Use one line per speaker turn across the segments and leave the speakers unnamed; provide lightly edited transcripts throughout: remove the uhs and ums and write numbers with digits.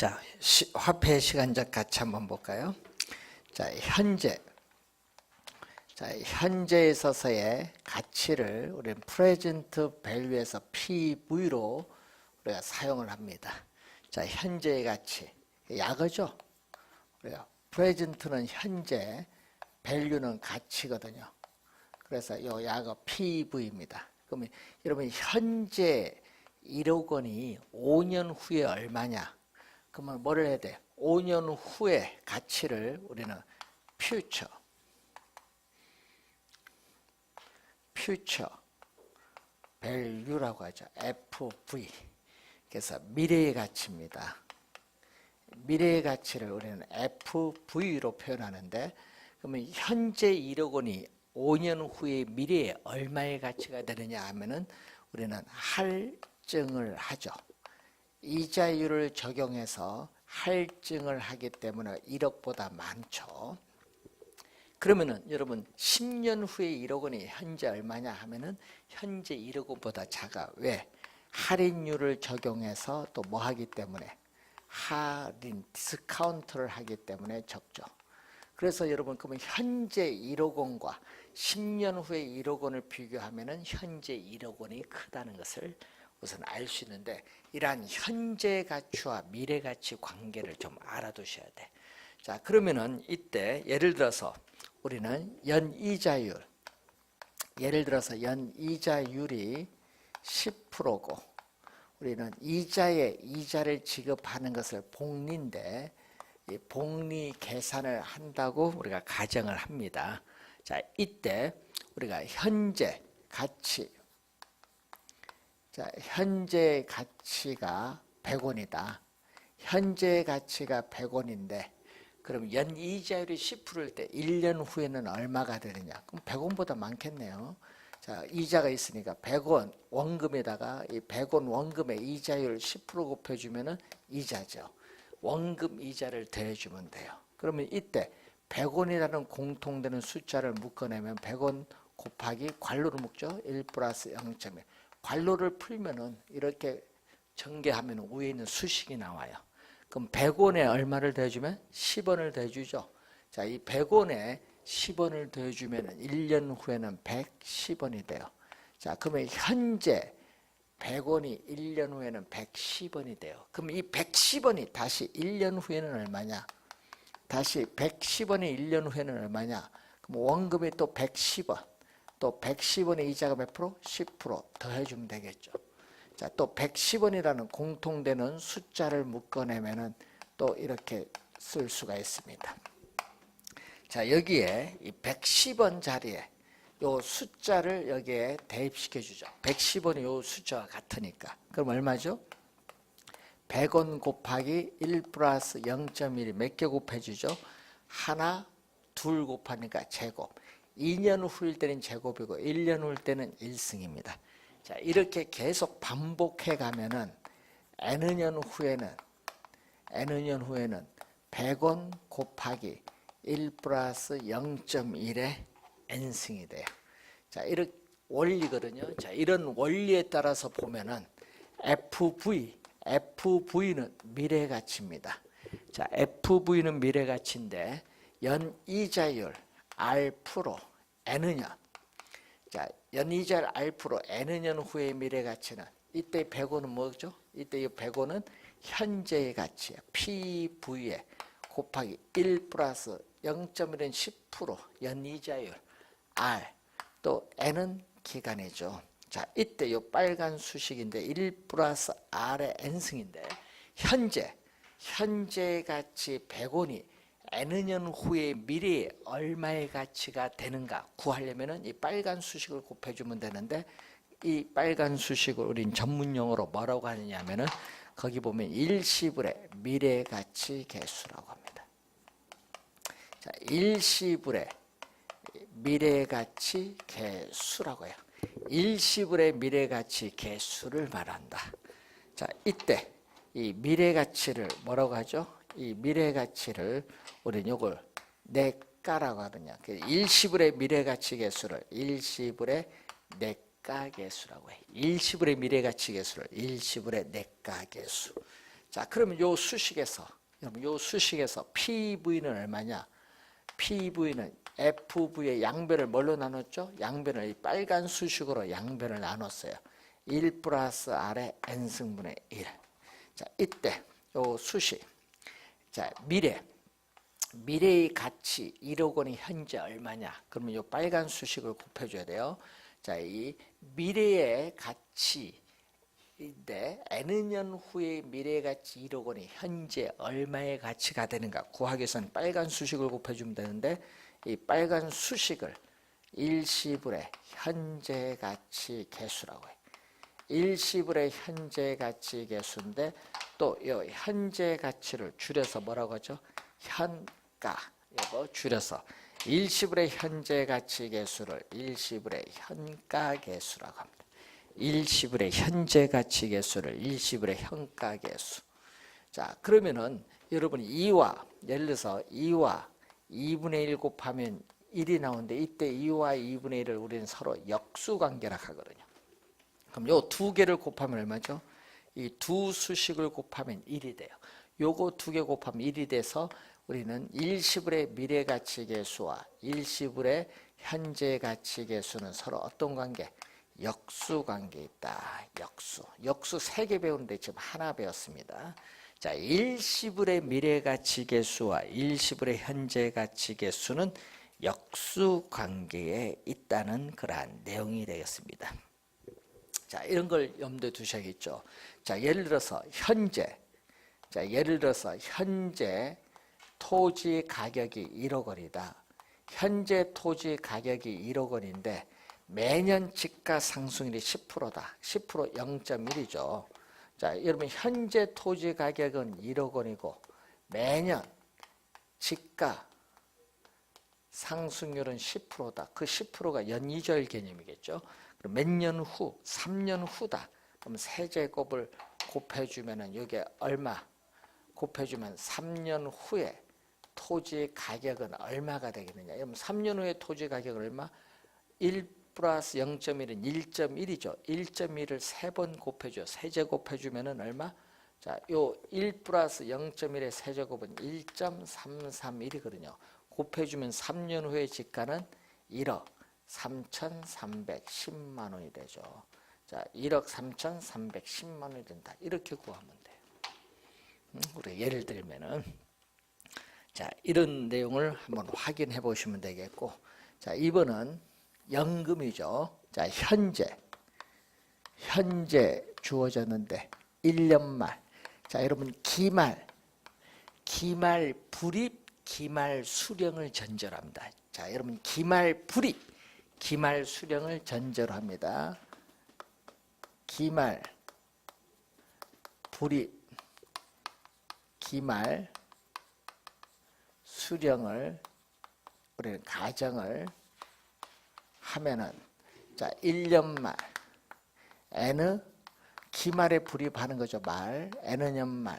자, 화폐 시간적 가치 한번 볼까요? 자, 현재에 있어서의 가치를 우리는 프레젠트 밸류에서 PV로 우리가 사용을 합니다. 자, 현재의 가치, 약어죠? 우리가 프레젠트는 현재, 밸류는 가치거든요. 그래서 이 약어 PV입니다. 그러면 여러분 현재 1억 원이 5년 후에 얼마냐? 그러면 뭐를 해야 돼? 5년 후의 가치를 우리는 future value라고 하죠. FV. 그래서 미래의 가치입니다. 미래의 가치를 우리는 FV로 표현하는데, 그러면 현재 1억 원이 5년 후에 미래에 얼마의 가치가 되느냐 하면은 우리는 할증을 하죠. 이자율을 적용해서 할증을 하기 때문에 1억보다 많죠. 그러면은 여러분 10년 후에 1억 원이 현재 얼마냐 하면은 현재 1억 원보다 작아. 왜? 할인율을 적용해서 또 뭐 하기 때문에 할인 디스카운트를 하기 때문에 적죠. 그래서 여러분 그러면 현재 1억 원과 10년 후에 1억 원을 비교하면은 현재 1억 원이 크다는 것을 우선 알 수 있는데, 이러한 현재 가치와 미래 가치 관계를 좀 알아두셔야 돼. 자, 그러면은 이때 예를 들어서 우리는 연이자율, 예를 들어서 연이자율이 10%고 우리는 이자를 지급하는 것을 복리인데, 이 복리 계산을 한다고 우리가 가정을 합니다. 자, 이때 우리가 현재 가치, 자, 현재 가치가 100원이다. 현재 가치가 100원인데 그럼 연이자율이 10%일 때 1년 후에는 얼마가 되느냐? 그럼 100원보다 많겠네요. 자, 이자가 있으니까 100원 원금에다가 이 100원 원금에 이자율 10% 곱해주면은 이자죠. 원금 이자를 더해주면 돼요. 그러면 이때 100원이라는 공통되는 숫자를 묶어내면 100원 곱하기 괄호를 묶죠. 1 플러스 0.1. 괄호를 풀면은 이렇게 전개하면 위에 있는 수식이 나와요. 그럼 100원에 얼마를 더해주면 10원을 더해주죠. 자, 이 100원에 10원을 더해주면 1년 후에는 110원이 돼요. 자, 그러면 현재 100원이 1년 후에는 110원이 돼요. 그럼 이 110원이 다시 1년 후에는 얼마냐? 다시 110원이 1년 후에는 얼마냐? 그럼 원금이 또 110원. 또 110원의 이자가 몇 프로? 10% 더해주면 되겠죠. 자, 또 110원이라는 공통되는 숫자를 묶어내면은 또 이렇게 쓸 수가 있습니다. 자, 여기에 이 110원 자리에 요 숫자를 여기에 대입시켜 주죠. 110원이 요 숫자와 같으니까. 그럼 얼마죠? 100원 곱하기 1 플러스 0.1이 몇 개 곱해주죠? 하나, 둘 곱하니까 제곱. 2년 후일 때는 제곱이고 1년 후일 때는 1승입니다. 자, 이렇게 계속 반복해 가면은 N년 후에는 100원 곱하기 1 플러스 0.1의 N승이 돼요. 자, 이런 원리거든요. 자, 이런 원리에 따라서 보면은 FV는 미래 가치입니다. 자, FV는 미래 가치인데 연이자율 R 프로 N년. 자, 연이자율 R 프로 N년 후의 미래 가치는 이때 100원은 뭐죠? 이때 이 100원은 현재의 가치야. PV에 곱하기 1 플러스 0.1은 10% 연이자율 R, 또 N은 기간이죠. 자, 이때 이 빨간 수식인데 1 플러스 R의 N승인데 현재 가치 100원이 N년 후의 미래에 얼마의 가치가 되는가 구하려면은 이 빨간 수식을 곱해주면 되는데, 이 빨간 수식을 우린 전문 용어로 뭐라고 하느냐 하면은 거기 보면 일시불의 미래 가치 계수라고 합니다. 자, 일시불의 미래 가치 계수라고 해요. 일시불의 미래 가치 계수를 말한다. 자, 이때 이 미래 가치를 뭐라고 하죠? 이 미래 가치를 우리는 이걸 내가라고 하거든요. 일시불의 미래 가치 계수를 일시불의 내가 계수라고 해. 일시불의 미래 가치 계수를 일시불의 내가 계수. 자, 그러면 요 수식에서 여러분 요 수식에서 PV는 얼마냐? PV는 FV의 양변을 뭘로 나눴죠? 양변을 이 빨간 수식으로 양변을 나눴어요. 1 플러스 R의 N승분의 1. 자, 이때 요 수식. 자, 미래의 가치 1억 원이 현재 얼마냐? 그러면 요 빨간 수식을 곱해줘야 돼요. 자, 이 미래의 가치인데 N년 후의 미래의 가치 1억 원이 현재 얼마의 가치가 되는가 구하기 위해서는 빨간 수식을 곱해주면 되는데 이 빨간 수식을 일시불의 현재 가치 개수라고 해요. 일시불의 현재 가치 개수인데 또 이 현재 가치를 줄여서 뭐라고 하죠? 현가. 이거 줄여서 일시불의 현재 가치 개수를 일시불의 현가 개수라고 합니다. 일시불의 현재 가치 개수를 일시불의 현가 개수. 자, 그러면은 여러분이 2와 예를 들어서 2와 2분의 1 곱하면 1이 나오는데 이때 2와 2분의 1을 우리는 서로 역수관계라 하거든요. 그럼 요 두 개를 곱하면 얼마죠? 이 두 수식을 곱하면 1이 돼요. 요거 두 개 곱하면 1이 돼서 우리는 일시불의 미래가치계수와 일시불의 현재가치계수는 서로 어떤 관계? 역수관계에 있다. 역수 3개 배우는데 지금 하나 배웠습니다. 자, 일시불의 미래가치계수와 일시불의 현재가치계수는 역수관계에 있다는 그러한 내용이 되겠습니다. 자, 이런 걸 염두에 두셔야겠죠. 자, 예를 들어서 현재 토지 가격이 1억 원이다. 현재 토지 가격이 1억 원인데 매년 집가 상승률이 10%다. 10% 0.1이죠. 자, 여러분 현재 토지 가격은 1억 원이고 매년 집가 상승률은 10%다. 그 10%가 연이절 개념이겠죠. 그럼 몇 년 후, 3년 후다. 그럼 세제곱을 곱해주면은 이게 얼마? 곱해주면 3년 후에 토지 가격은 얼마가 되겠느냐? 그럼 3년 후에 토지 가격은 얼마? 1 플러스 0.1은 1.1이죠. 1.1을 3번 곱해줘. 세제곱 해주면은 얼마? 자, 요 1 플러스 0.1의 세제곱은 1.331이거든요. 곱해주면 3년 후의 집가는 1억 3,310만 원이 되죠. 자, 1억 3,310만 원이 된다. 이렇게 구하면 돼요. 우리 예를 들면은 자, 이런 내용을 한번 확인해 보시면 되겠고, 자, 이번은 연금이죠. 자, 현재 주어졌는데 1년 말. 자, 여러분 기말 불입, 기말 수령을 전제합니다. 자, 여러분 기말 불입, 기말 수령을 전제로 합니다. 기말 불입, 기말 수령을 우리는 가정을 하면은 자, 1년 말 N 기말에 불입하는 거죠. 말 N년 말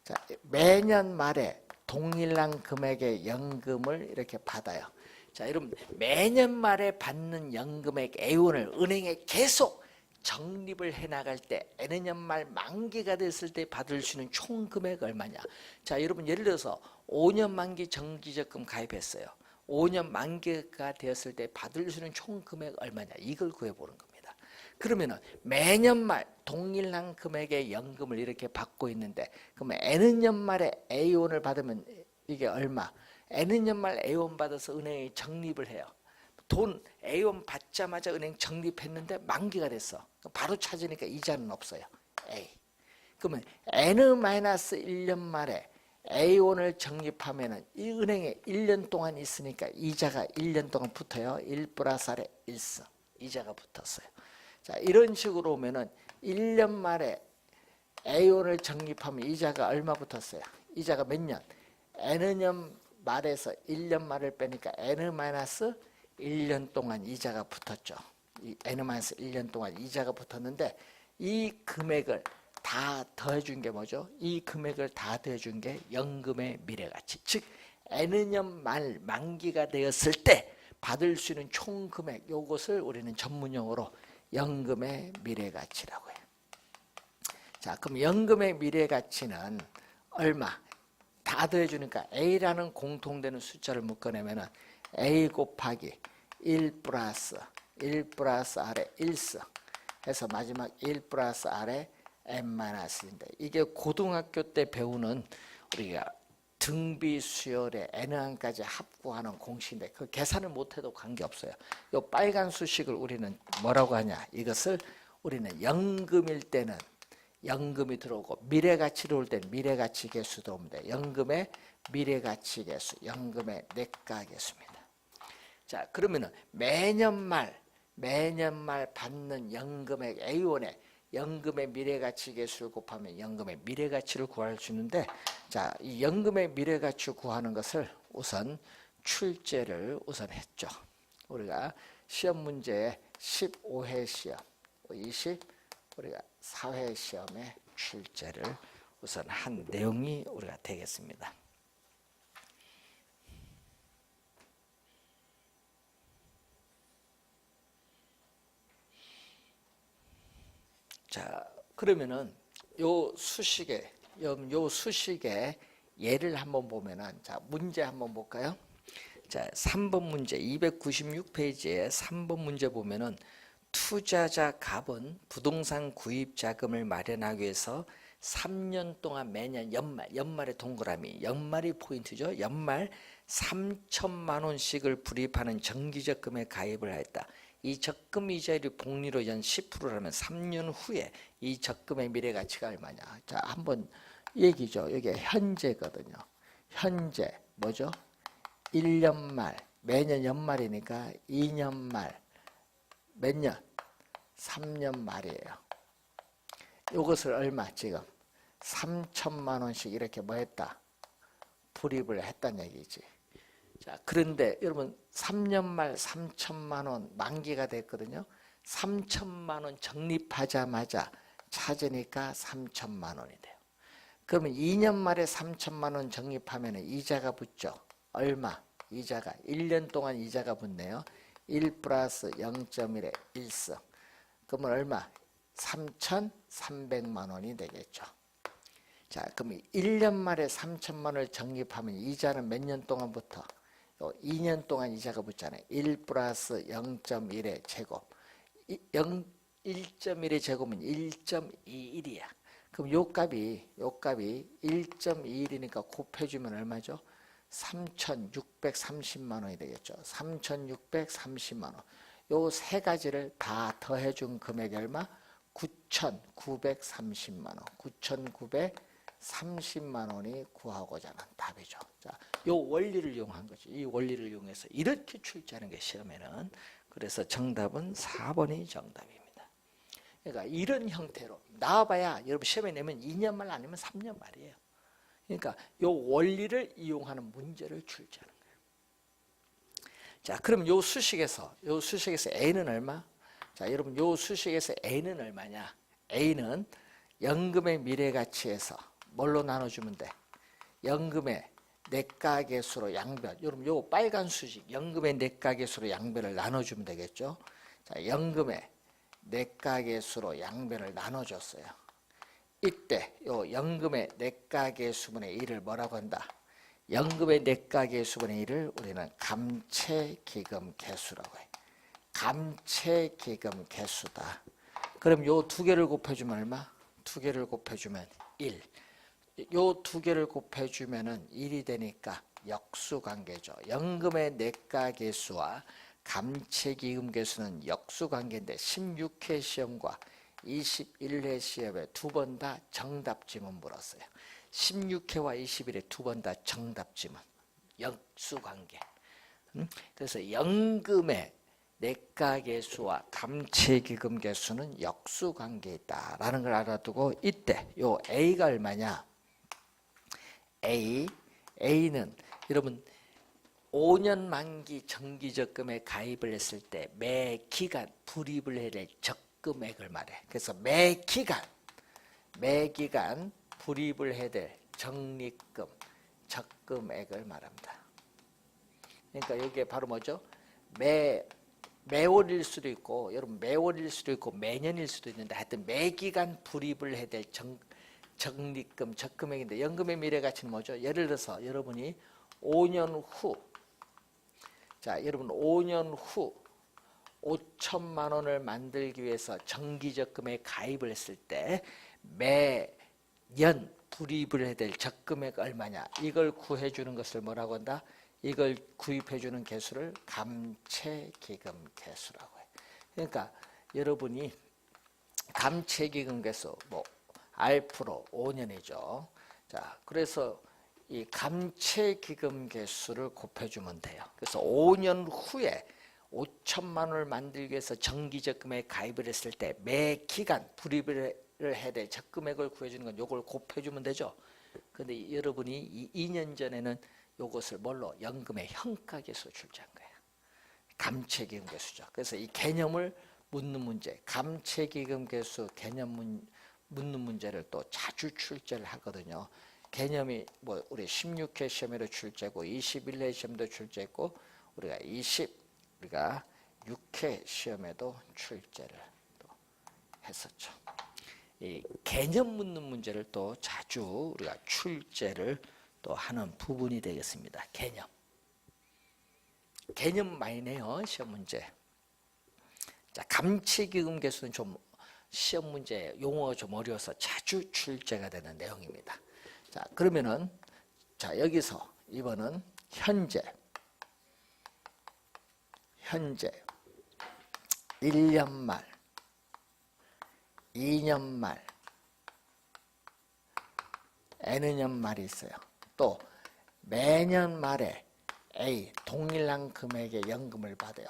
자, 매년 말에 동일한 금액의 연금을 이렇게 받아요. 자, 여러분 매년 말에 받는 연금액 A원을 은행에 계속 적립을 해나갈 때 N년 말 만기가 됐을 때 받을 수 있는 총 금액 얼마냐? 자, 여러분 예를 들어서 5년 만기 정기적금 가입했어요. 5년 만기가 되었을 때 받을 수 있는 총 금액 얼마냐? 이걸 구해보는 겁니다. 그러면은 매년 말 동일한 금액의 연금을 이렇게 받고 있는데 그러면 N년 말에 A원을 받으면 이게 얼마? N년 말 A원 받아서 은행에 적립을 해요. 돈 A원 받자마자 은행 적립했는데 만기가 됐어. 바로 찾으니까 이자는 없어요. A. 그러면 N-1년 말에 A원을 적립하면은 이 은행에 1년 동안 있으니까 이자가 1년 동안 붙어요. 1 플러스 R에 1승. 이자가 붙었어요. 자, 이런 식으로 오면은 1년 말에 A원을 적립하면 이자가 얼마 붙었어요? 이자가 몇 년? N년 말에서 1년 말을 빼니까 N-1년 동안 이자가 붙었죠. N-1년 동안 이자가 붙었는데 이 금액을 다 더해준 게 뭐죠? 이 금액을 다 더해준 게 연금의 미래가치. 즉 N년 말 만기가 되었을 때 받을 수 있는 총 금액, 이것을 우리는 전문용어로 연금의 미래가치라고 해요. 자, 그럼 연금의 미래 가치는 얼마? 다 더해주니까 A라는 공통되는 숫자를 묶어내면은 A 곱하기 1 플러스 R의 1승 해서 마지막 1 플러스 R의 n-1인데 이게 고등학교 때 배우는 우리가 등비 수열의 n항까지 합구하는 공식인데 그 계산을 못해도 관계없어요. 이 빨간 수식을 우리는 뭐라고 하냐? 이것을 우리는 연금일 때는 연금이 들어오고 미래가치로 올 때는 미래가치 계수 들어오면 돼. 연금의 미래가치 계수, 연금의 내가계수입니다. 자, 그러면은 매년 말 받는 연금액 A1에 연금의 미래가치 계수를 곱하면 연금의 미래가치를 구할 수 있는데, 자, 이 연금의 미래가치 구하는 것을 우선 출제를 우선 했죠. 우리가 시험 문제에 15회 시험, 우리가 4회 시험에 출제를 우선 한 내용이 우리가 되겠습니다. 자, 그러면은 요 수식의 예를 한번 보면은, 자, 문제 한번 볼까요? 자, 3번 문제 296페이지에 3번 문제 보면은 투자자 갑은 부동산 구입 자금을 마련하기 위해서 3년 동안 매년 연말에 동그라미, 연말이 포인트죠. 연말 3천만 원씩을 불입하는 정기적금에 가입을 했다. 이 적금 이자율이 복리로 연 10%라면 3년 후에 이 적금의 미래가치가 얼마냐. 자, 한번 얘기죠. 이게 현재거든요. 현재 뭐죠? 1년 말, 매년 연말이니까 2년 말, 몇 년? 3년 말이에요. 이것을 얼마? 지금 3천만 원씩 이렇게 뭐 했다? 불입을 했다는 얘기지. 자, 그런데 여러분 3년 말 3천만 원 만기가 됐거든요. 3천만 원 적립하자마자 찾으니까 3천만 원이 돼요. 그러면 2년 말에 3천만 원 적립하면 이자가 붙죠. 얼마? 이자가 1년 동안 이자가 붙네요. 1 플러스 0.1의 1승. 그러면 얼마? 3,300만 원이 되겠죠. 자, 그럼 1년 말에 3천만 원을 적립하면 이자는 몇 년 동안부터? 2년 동안 이자가 붙잖아요. 1 플러스 0.1의 제곱. 1.1의 제곱은 1.21이야. 그럼 요 값이 1.21이니까 곱해주면 얼마죠? 3,630만 원이 되겠죠. 3,630만 원. 요 세 가지를 다 더해준 금액이 얼마? 9,930만 원. 9,930만 원이 구하고자 하는 답이죠. 자, 요 원리를 이용한 거죠. 이 원리를 이용해서 이렇게 출제하는 게 시험에는. 그래서 정답은 4번이 정답입니다. 그러니까 이런 형태로 나와봐야 여러분 시험에 내면 2년 말 아니면 3년 말이에요. 그러니까 요 원리를 이용하는 문제를 출제하는 거예요. 자, 그럼 요 수식에서 A는 얼마? 자, 여러분 요 수식에서 A는 얼마냐? A는 연금의 미래가치에서 뭘로 나눠주면 돼? 연금의 내가계수로 양변. 여러분 요 빨간 수식 연금의 내가계수로 양변을 나눠주면 되겠죠? 자, 연금의 내가계수로 양변을 나눠줬어요. 이때 요 연금의 내가계수분의 1을 뭐라고 한다? 연금의 내가계수분의 1을 우리는 감채기금계수라고 해. 감채기금계수다. 그럼 요 두 개를 곱해주면 얼마? 두 개를 곱해주면 1. 요 두 개를 곱해주면은 1이 되니까 역수관계죠. 연금의 내가계수와 감채기금계수는 역수관계인데 16회 시험과 21회 시험에 두 번 다 정답지문 물었어요. 16회와 21회 두 번 다 정답지문. 역수관계. 그래서 연금의 내가계수와 감채기금계수는 역수관계에 있다라는 걸 알아두고 이때 요 A가 얼마냐? A는 여러분 5년 만기 정기적금에 가입을 했을 때 매 기간 불입을 해야 될 적금액을 말해. 그래서 매 기간 불입을 해야 될 적립금, 적금액을 말합니다. 그러니까 이게 바로 뭐죠? 매월일 수도 있고 여러분 매월일 수도 있고 매년일 수도 있는데 하여튼 매기간 불입을 해야 될 적립금 적금액인데 연금의 미래가치는 뭐죠? 예를 들어서 여러분이 5년 후 자 여러분 5년 후 5천만 원을 만들기 위해서 정기적금에 가입을 했을 때 매년 불입을 해야 될 적금액 얼마냐 이걸 구해주는 것을 뭐라고 한다? 이걸 구입해주는 개수를 감채기금 개수라고 해요. 그러니까 여러분이 감채기금 개수 뭐 R프로 5년이죠. 자, 그래서 이 감채기금 개수를 곱해주면 돼요. 그래서 5년 후에 5천만 원을 만들기 위해서 정기적금에 가입을 했을 때 매 기간 불입을 해야 될 적금액을 구해주는 건 요걸 곱해주면 되죠. 근데 여러분이 이 2년 전에는 요것을 뭘로? 연금의 현가계수 출제한 거예요. 감채기금 개수죠. 그래서 이 개념을 묻는 문제, 감채기금 개수 개념 묻는 문제를 또 자주 출제를 하거든요. 개념이 뭐 우리 16회 시험에도 출제고 21회 시험도 출제했고 우리가 6회 시험에도 출제를 또 했었죠. 이 개념 묻는 문제를 또 자주 우리가 출제를 또 하는 부분이 되겠습니다. 개념 많이 내요. 시험 문제. 자, 감채기금 개수는 좀 시험 문제 용어가 좀 어려워서 자주 출제가 되는 내용입니다. 자, 그러면은 자, 여기서 이번은 현재 1년 말 2년 말 N년 말이 있어요. 또 매년 말에 A 동일한 금액의 연금을 받아요.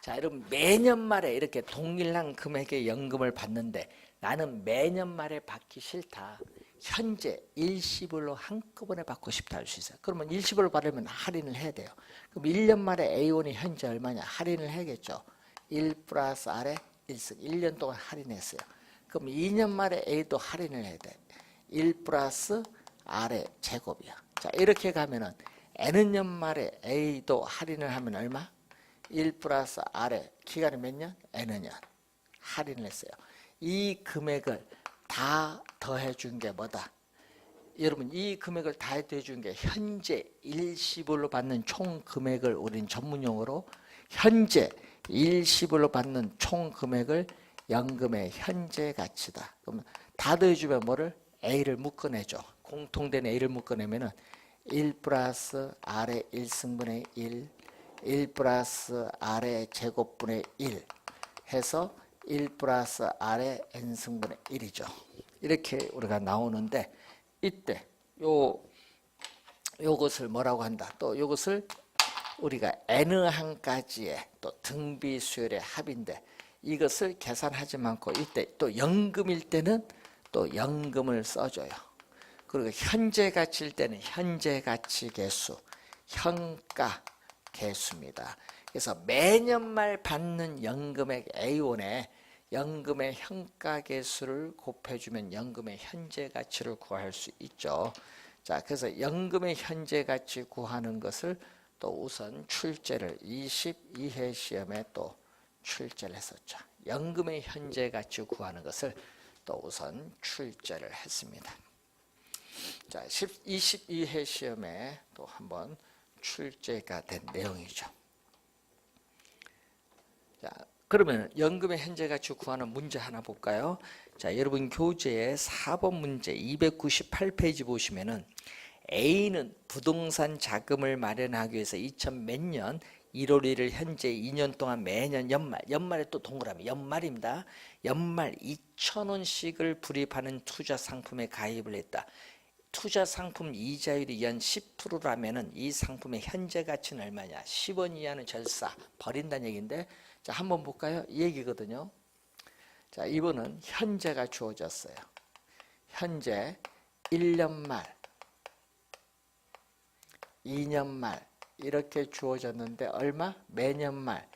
자, 여러분 매년 말에 이렇게 동일한 금액의 연금을 받는데 나는 매년 말에 받기 싫다. 현재 일시불로 한꺼번에 받고 싶다 할 수 있어요. 그러면 일시불로 받으면 할인을 해야 돼요. 그럼 1년 말에 A1이 현재 얼마냐? 할인을 해야겠죠. 1 플러스 R에 1승 1년 동안 할인했어요. 그럼 2년 말에 A도 할인을 해야 돼. 1 플러스 R의 제곱이야. 자, 이렇게 가면은 N년 말에 A도 할인을 하면 얼마? 1 플러스 R의 기간이 몇 년? N년. 할인을 했어요. 이 금액을 다 더해 준 게 뭐다? 여러분 이 금액을 다 더해 준 게 현재 일시불로 받는 총 금액을 우린 전문용어로 현재 일시불로 받는 총 금액을 연금의 현재 가치다. 그러면 다 더해주면 뭐를? A를 묶어내죠. 공통된 A를 묶어내면은 1 플러스 R의 1승분의 1 플러스 R의 제곱분의 1 해서 1 플러스 R의 N승분의 1이죠. 이렇게 우리가 나오는데 이때 요것을 뭐라고 한다? 또 요것을 우리가 N항까지의 또 등비수열의 합인데 이것을 계산하지 않고 이때 또 연금일 때는 또 연금을 써줘요. 그리고 현재 가치일 때는 현재 가치 개수, 현가 개수입니다. 그래서 매년 말 받는 연금액 A1에 연금의 현가 개수를 곱해주면 연금의 현재 가치를 구할 수 있죠. 자, 그래서 연금의 현재 가치 구하는 것을 또 우선 출제를 22회 시험에 또 출제를 했었죠. 연금의 현재 가치 구하는 것을 또 우선 출제를 했습니다. 자, 22회 시험에 또 한번 출제가 된 내용이죠. 자, 그러면 연금의 현재 가치 구하는 문제 하나 볼까요? 자, 여러분 교재의 4번 문제 298페이지 보시면은 A는 부동산 자금을 마련하기 위해서 2000 몇 년 1월 1일 현재 2년 동안 매년 연말에 또 동그라미 연말입니다. 연말 2,000원씩을 불입하는 투자 상품에 가입을 했다. 투자 상품 이자율이 연 10%라면은 이 상품의 현재 가치는 얼마냐? 10원 이하는 절사 버린다는 얘기인데 자, 한번 볼까요? 이 얘기거든요. 자, 이번은 현재가 주어졌어요. 현재 1년 말 2년 말 이렇게 주어졌는데 얼마? 매년 말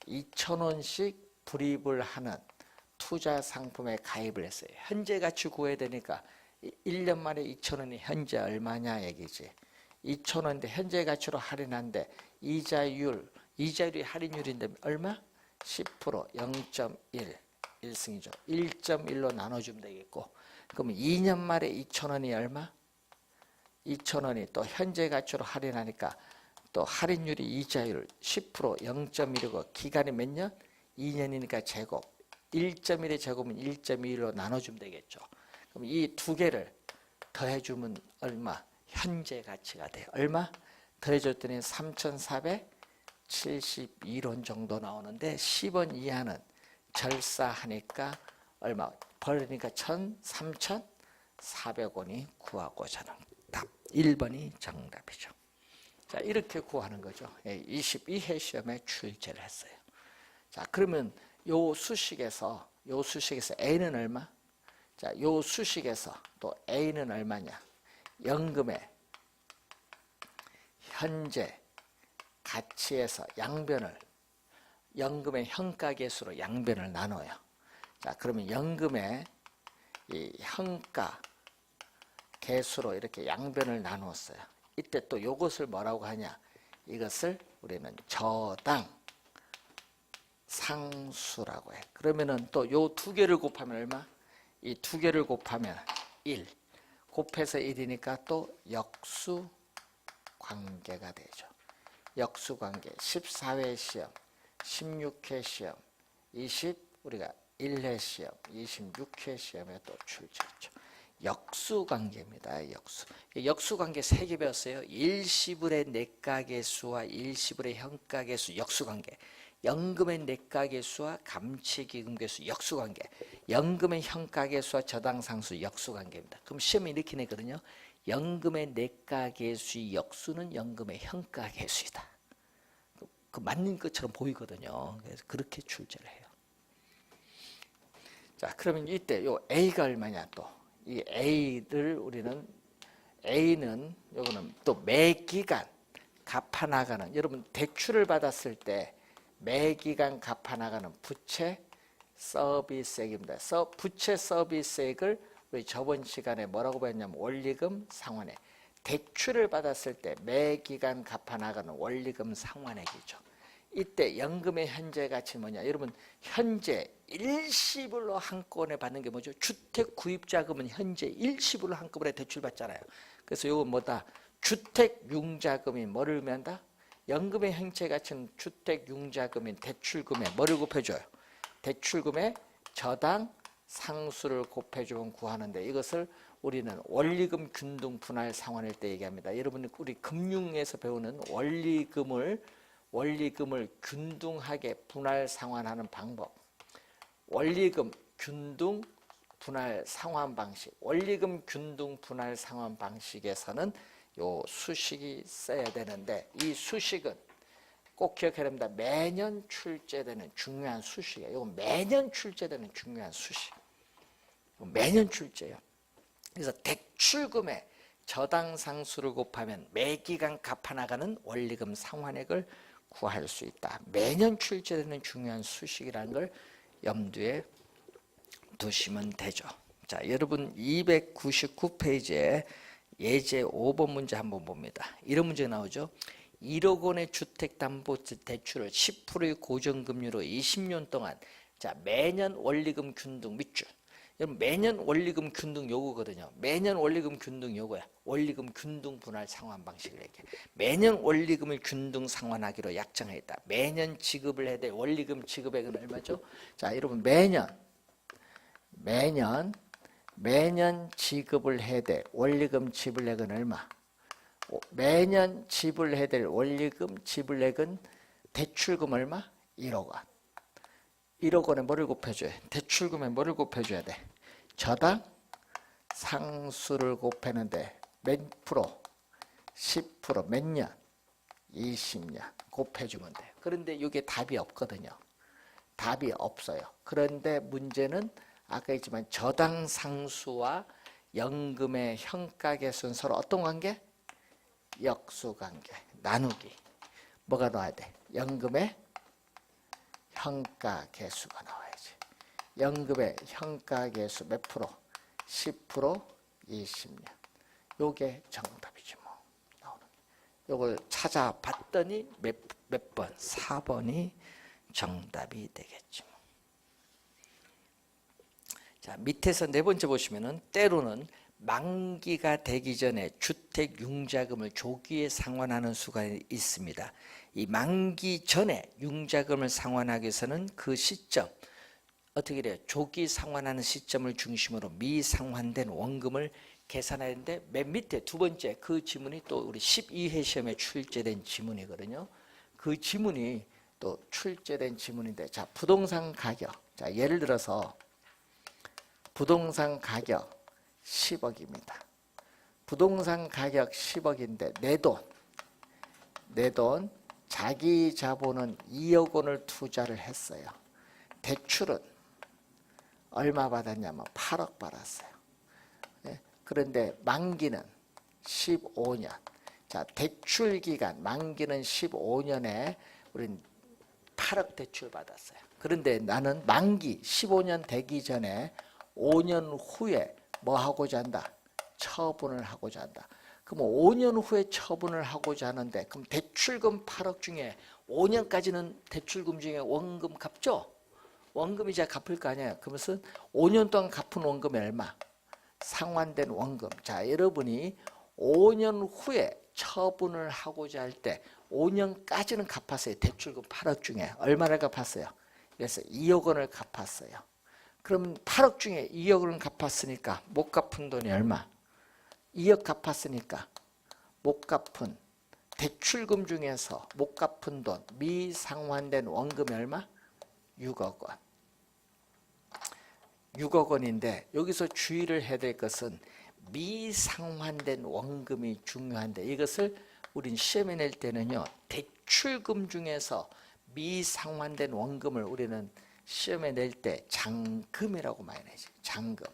2,000원씩 불입을 하는 투자 상품에 가입을 했어요. 현재 가치 구해야 되니까 1년 만에 2,000원이 현재 얼마냐 얘기지. 2,000원인데 현재 가치로 할인한데 이자율이 할인율인데 얼마? 10% 0.1 1승이죠. 1.1로 나눠주면 되겠고, 그러면 2년 말에 2,000원이 얼마? 2,000원이 또 현재 가치로 할인하니까 또 할인율이 이자율 10% 0.1이고 기간이 몇 년? 2년이니까 제곱 1.1의 제곱은 1.1로 나눠주면 되겠죠. 그럼 이 두 개를 더해주면 얼마? 현재 가치가 돼요. 얼마? 더해줬더니 3,472원 정도 나오는데 10원 이하는 절사하니까 얼마? 벌으니까 3,400원이 구하고자 하는 답 1번이 정답이죠. 자, 이렇게 구하는 거죠. 22회 시험에 출제를 했어요. 자, 그러면 요 수식에서 A는 얼마? 자, 요 수식에서 또 A는 얼마냐? 연금의 현재 가치에서 양변을 연금의 현가계수로 양변을 나눠요. 자, 그러면 연금의 이 현가 계수로 이렇게 양변을 나누었어요. 이때 또 이것을 뭐라고 하냐? 이것을 우리는 저당 상수라고 해. 그러면은 또 요 두 개를 곱하면 얼마? 이 두 개를 곱하면 1. 곱해서 1이니까 또 역수 관계가 되죠. 역수 관계. 14회 시험, 16회 시험, 우리가 1회 시험, 26회 시험에 또 출제했죠. 역수관계입니다. 역수관계 3개 배웠어요. 일시불의 내가계수와 일시불의 현가계수 역수관계, 연금의 내가계수와 감치기금계수 역수관계, 연금의 현가계수와 저당상수 역수관계입니다. 그럼 시험에 이렇게 내거든요. 연금의 내가계수의 역수는 연금의 현가계수이다. 그 맞는 것처럼 보이거든요. 그래서 그렇게 출제를 해요. 자, 그러면 이때 요 A가 얼마냐 또. 이 A를 우리는 A는 요거는 또 매기간 갚아나가는, 여러분 대출을 받았을 때 매기간 갚아나가는 부채 서비스액입니다. 부채 서비스액을 우리 저번 시간에 뭐라고 배웠냐면 원리금 상환액. 대출을 받았을 때 매기간 갚아나가는 원리금 상환액이죠. 이때 연금의 현재 가치는 뭐냐? 여러분 현재 일시불로 한꺼번에 받는 게 뭐죠? 주택 구입자금은 현재 일시불로 한꺼번에 대출받잖아요. 그래서 이건 뭐다? 주택융자금이 뭐를 의미한다? 연금의 현재 가치는 주택융자금인 대출금에 뭐를 곱해줘요? 대출금에 저당 상수를 곱해주면 구하는데, 이것을 우리는 원리금 균등 분할 상환일 때 얘기합니다. 여러분 우리 금융에서 배우는 원리금을 균등하게 분할 상환하는 방법, 원리금 균등 분할 상환 방식, 원리금 균등 분할 상환 방식에서는 요 수식이 써야 되는데, 이 수식은 꼭 기억해야 됩니다. 매년 출제되는 중요한 수식이에요. 이건 매년 출제되는 중요한 수식. 매년 출제예요. 그래서 대출금의 저당 상수를 곱하면 매기간 갚아나가는 원리금 상환액을 구할 수 있다. 매년 출제되는 중요한 수식이라는 걸 염두에 두시면 되죠. 자, 여러분 299페이지에 예제 5번 문제 한번 봅니다. 이런 문제 나오죠. 1억 원의 주택담보대출을 10%의 고정금리로 20년 동안, 자, 매년 원리금 균등 밑줄. 여러분 매년 원리금 균등 요구거든요. 매년 원리금 균등 요구야. 원리금 균등 분할 상환 방식을 얘기해. 매년 원리금을 균등 상환하기로 약정했다. 매년 지급을 해야 돼. 원리금 지급액은 얼마죠? 자, 여러분 매년 지급을 해야 돼. 원리금 지불액은 얼마? 매년 지불해야 될 원리금 지불액은 대출금 얼마? 1억 원. 1억 원에 뭐를 곱해줘야 돼? 대출금에 뭐를 곱해줘야 돼? 저당 상수를 곱하는데 몇 프로? 10% 몇 년? 20년 곱해주면 돼요. 그런데 이게 답이 없거든요. 답이 없어요. 그런데 문제는 아까 했지만 저당 상수와 연금의 현가계수는 서로 어떤 관계? 역수관계. 나누기. 뭐가 나와야 돼? 연금의 현가계수가 나와야지. 연금의 현가계수 몇 프로? 10%, 20년. 요게 정답이지 뭐. 나오는. 요걸 찾아봤더니 몇 번? 4번이 정답이 되겠죠. 자, 밑에서 네 번째 보시면은 때로는 만기가 되기 전에 주택 융자금을 조기에 상환하는 수가 있습니다. 이 만기 전에 융자금을 상환하기 위해서는 그 시점, 어떻게 돼요? 조기 상환하는 시점을 중심으로 미상환된 원금을 계산해야 되는데, 맨 밑에 두 번째 그 지문이 또 우리 12회 시험에 출제된 지문이거든요. 그 지문이 또 출제된 지문인데, 자, 부동산 가격. 자, 예를 들어서 부동산 가격 10억입니다. 부동산 가격 10억인데 내 돈 자기 자본은 2억 원을 투자를 했어요. 대출은 얼마 받았냐면 8억 받았어요. 네? 그런데 만기는 15년. 자, 대출 기간 만기는 15년에 우린 8억 대출 받았어요. 그런데 나는 만기 15년 되기 전에 5년 후에 뭐 하고자 한다? 처분을 하고자 한다. 그럼 5년 후에 처분을 하고자 하는데, 그럼 대출금 8억 중에 5년까지는 대출금 중에 원금 갚죠? 원금이자 갚을 거 아니에요. 그러면서 5년 동안 갚은 원금이 얼마? 상환된 원금. 자, 여러분이 5년 후에 처분을 하고자 할 때 5년까지는 갚았어요. 대출금 8억 중에 얼마를 갚았어요? 그래서 2억 원을 갚았어요. 그럼 8억 중에 2억 원을 갚았으니까 못 갚은 돈이 얼마? 2억 갚았으니까 못 갚은 대출금 중에서 못 갚은 돈 미상환된 원금이 얼마? 6억 원. 6억 원인데 여기서 주의를 해야 될 것은 미상환된 원금이 중요한데, 이것을 우린 시험에 낼 때는요, 대출금 중에서 미상환된 원금을 우리는 시험에 낼 때 잔금이라고 많이 내죠. 잔금.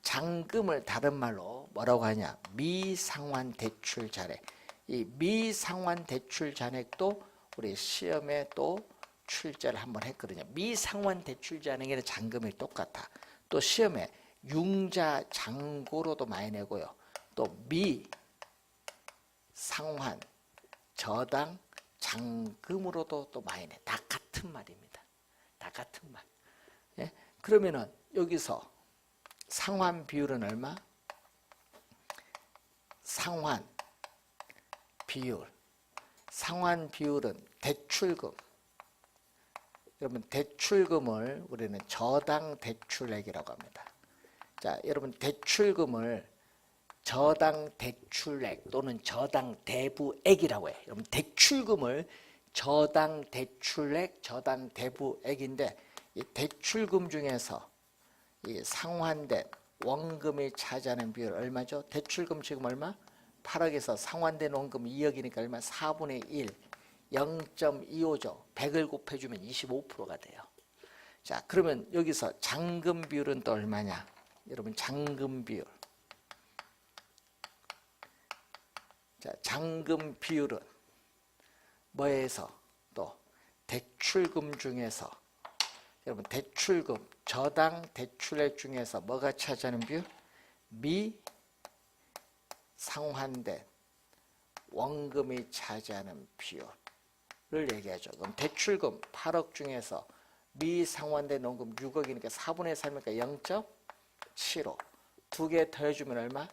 잔금을 다른 말로 뭐라고 하냐? 미상환 대출 잔액. 이 미상환 대출 잔액도 우리 시험에 또 출제를 한번 했거든요. 미상환 대출 잔액이나 잔금이 똑같아. 또 시험에 융자 잔고로도 많이 내고요. 또 미상환 저당 잔금으로도 또 많이 내. 다 같은 말입니다. 다 같은 말. 예? 그러면은 여기서 상환 비율은 얼마? 상환 비율. 상환 비율은 대출금. 여러분, 대출금을 우리는 저당 대출액이라고 합니다. 자, 여러분, 대출금을 저당 대출액 또는 저당 대부액이라고 해요. 여러분, 대출금을 저당 대출액, 저당 대부액인데, 이 대출금 중에서 이 상환된 원금이 차지하는 비율 얼마죠? 대출금 지금 얼마? 8억에서 상환된 원금 2억이니까 얼마? 4분의 1, 0.25죠. 100을 곱해주면 25%가 돼요. 자, 그러면 여기서 잔금 비율은 또 얼마냐? 여러분, 잔금 비율. 자, 잔금 비율은 뭐에서? 또 대출금 중에서, 여러분, 대출금 저당 대출액 중에서 뭐가 차지하는 비율? 미상환된 원금이 차지하는 비율을 얘기하죠. 그럼 대출금 8억 중에서 미상환된 원금 6억이니까 4분의 3이니까 0.75. 두 개 더해주면 얼마?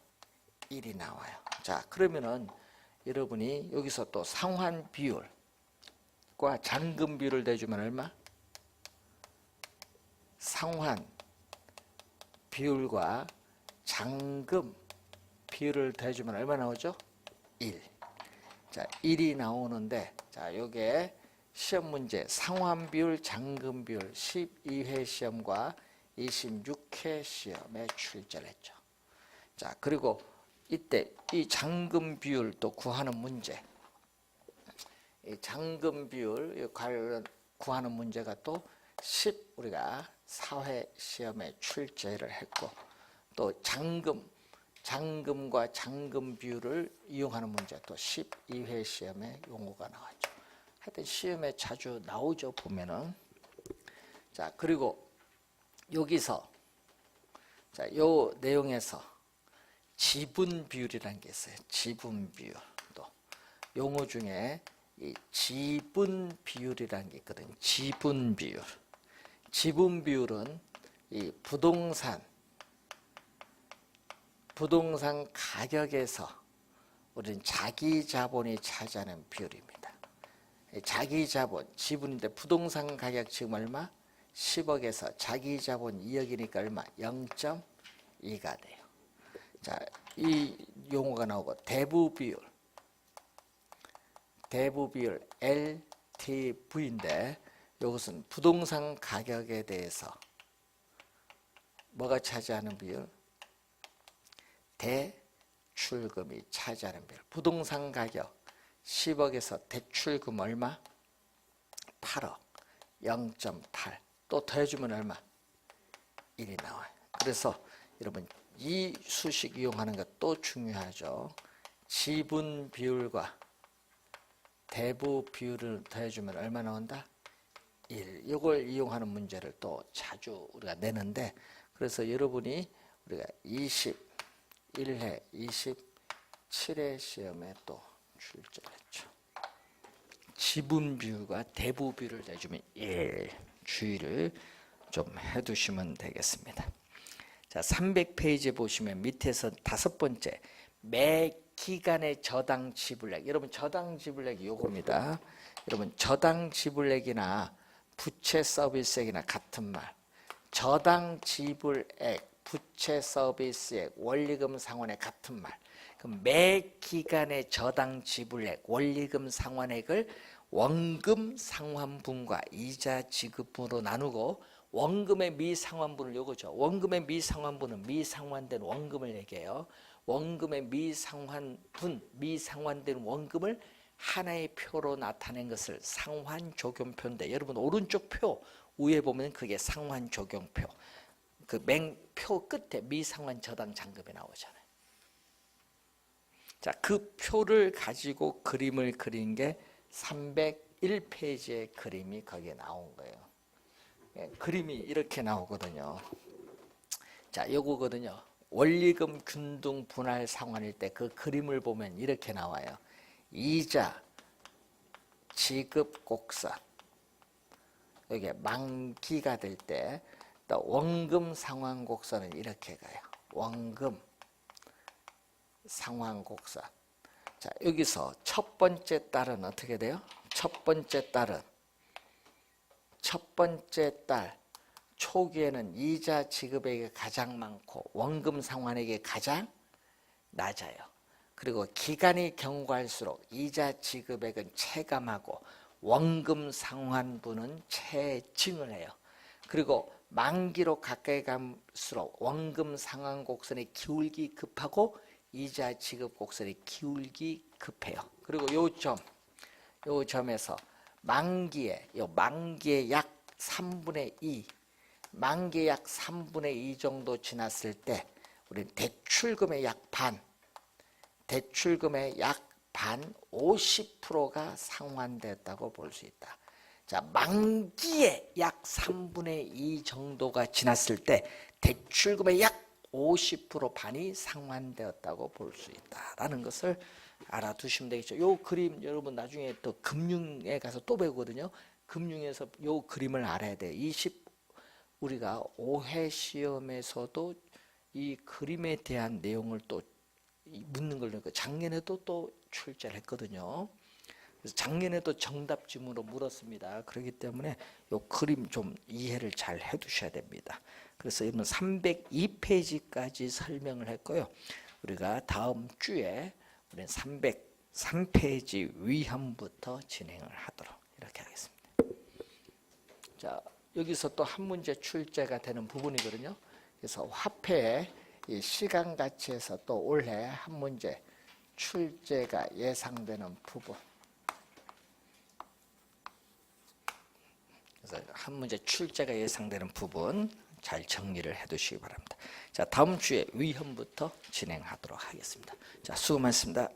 1이 나와요. 자, 그러면은 여러분이 여기서 또 상환 비율과 잔금 비율을 대주면 얼마? 상환 비율과 잔금 비율을 대주면 얼마 나오죠? 1. 자, 1이 나오는데, 자, 요게 시험 문제 상환 비율, 잔금 비율 12회 시험과 26회 시험에 출제를 했죠. 자, 그리고 이때 이 잔금 비율 또 구하는 문제, 이 잔금 비율 관련 구하는 문제가 또 우리가 4회 시험에 출제를 했고, 또 잔금과 잔금 비율을 이용하는 문제 또 12회 시험에 용어가 나왔죠. 하여튼 시험에 자주 나오죠, 보면은. 자, 그리고 여기서, 자, 요 내용에서 지분 비율이라는 게 있어요. 지분 비율. 또 용어 중에 이 지분 비율이라는 게 있거든요. 지분 비율. 지분 비율은 이 부동산 가격에서 우리는 자기 자본이 차지하는 비율입니다. 자기 자본, 지분인데 부동산 가격 지금 얼마? 10억에서 자기 자본 2억이니까 얼마? 0.2가 돼요. 자, 이 용어가 나오고 대부 비율 LTV인데 이것은 부동산 가격에 대해서 뭐가 차지하는 비율? 대출금이 차지하는 비율. 부동산 가격 10억에서 대출금 얼마? 8억. 0.8. 또 더해주면 얼마? 1이 나와요. 그래서 여러분 이 수식 이용하는 것 또 중요하죠. 지분 비율과 대부 비율을 더해주면 얼마 나온다? 1. 이걸 이용하는 문제를 또 자주 우리가 내는데, 그래서 여러분이 우리가 21회, 27회 시험에 또 출제를 했죠. 지분 비율과 대부 비율을 내주면 1. 주의를 좀 해두시면 되겠습니다. 자, 300페이지에 보시면 밑에서 5번째, 매 기간의 저당 지불액. 여러분 저당 지불액이 요겁니다. 여러분 저당 지불액이나 부채 서비스액이나 같은 말. 저당 지불액, 부채 서비스액, 원리금 상환액 같은 말. 그럼 매 기간의 저당 지불액, 원리금 상환액을 원금 상환분과 이자 지급분으로 나누고, 원금의 미상환분을 요거죠. 원금의 미상환분은 미상환된 원금을 얘기해요. 원금의 미상환분, 미상환된 원금을 하나의 표로 나타낸 것을 상환조경표인데, 여러분 오른쪽 표 위에 보면 그게 상환조경표. 그 맹표 끝에 미상환 저당 잔금이 나오잖아요. 자, 그 표를 가지고 그림을 그린 게 301페이지의 그림이 거기에 나온 거예요. 예, 그림이 이렇게 나오거든요. 자, 요거거든요. 원리금 균등 분할 상환일 때 그 그림을 보면 이렇게 나와요. 이자 지급 곡선. 여기 만기가 될 때 또 원금 상환 곡선은 이렇게 가요. 원금 상환 곡선. 자, 여기서 첫 번째 달은 어떻게 돼요? 첫 번째 달 초기에는 이자 지급액이 가장 많고 원금 상환액이 가장 낮아요. 그리고 기간이 경과할수록 이자 지급액은 체감하고 원금 상환분은 체증을 해요. 그리고 만기로 가까이 갈수록 원금 상환 곡선이 기울기 급하고 이자 지급 곡선이 기울기 급해요. 그리고 요 점에서 만기에 약 3분의 2, 만기의 약 3분의 2 정도 지났을 때 우리 대출금의 약 반, 50%가 상환됐다고 볼 수 있다. 자, 만기에 약 3분의 2 정도가 지났을 때 대출금의 약 50% 반이 상환되었다고 볼 수 있다라는 것을 알아두시면 되겠죠. 요 그림 여러분 나중에 또 금융에 가서 또 배우거든요. 금융에서 요 그림을 알아야 돼요. 우리가 5회 시험에서도 이 그림에 대한 내용을 또 묻는 걸 작년에도 또 출제를 했거든요. 그래서 작년에도 정답지문으로 물었습니다. 그렇기 때문에 요 그림 좀 이해를 잘 해두셔야 됩니다. 그래서 여러분 302페이지까지 설명을 했고요. 우리가 다음 주에 우리는 303페이지 위험부터 진행을 하도록 이렇게 하겠습니다. 자, 여기서 또 한 문제 출제가 되는 부분이거든요. 그래서 화폐의 이 시간 가치에서 또 올해 한 문제 출제가 예상되는 부분. 그래서 한 문제 출제가 예상되는 부분 잘 정리를 해 두시기 바랍니다. 자, 다음 주에 위험부터 진행하도록 하겠습니다. 자, 수고 많습니다.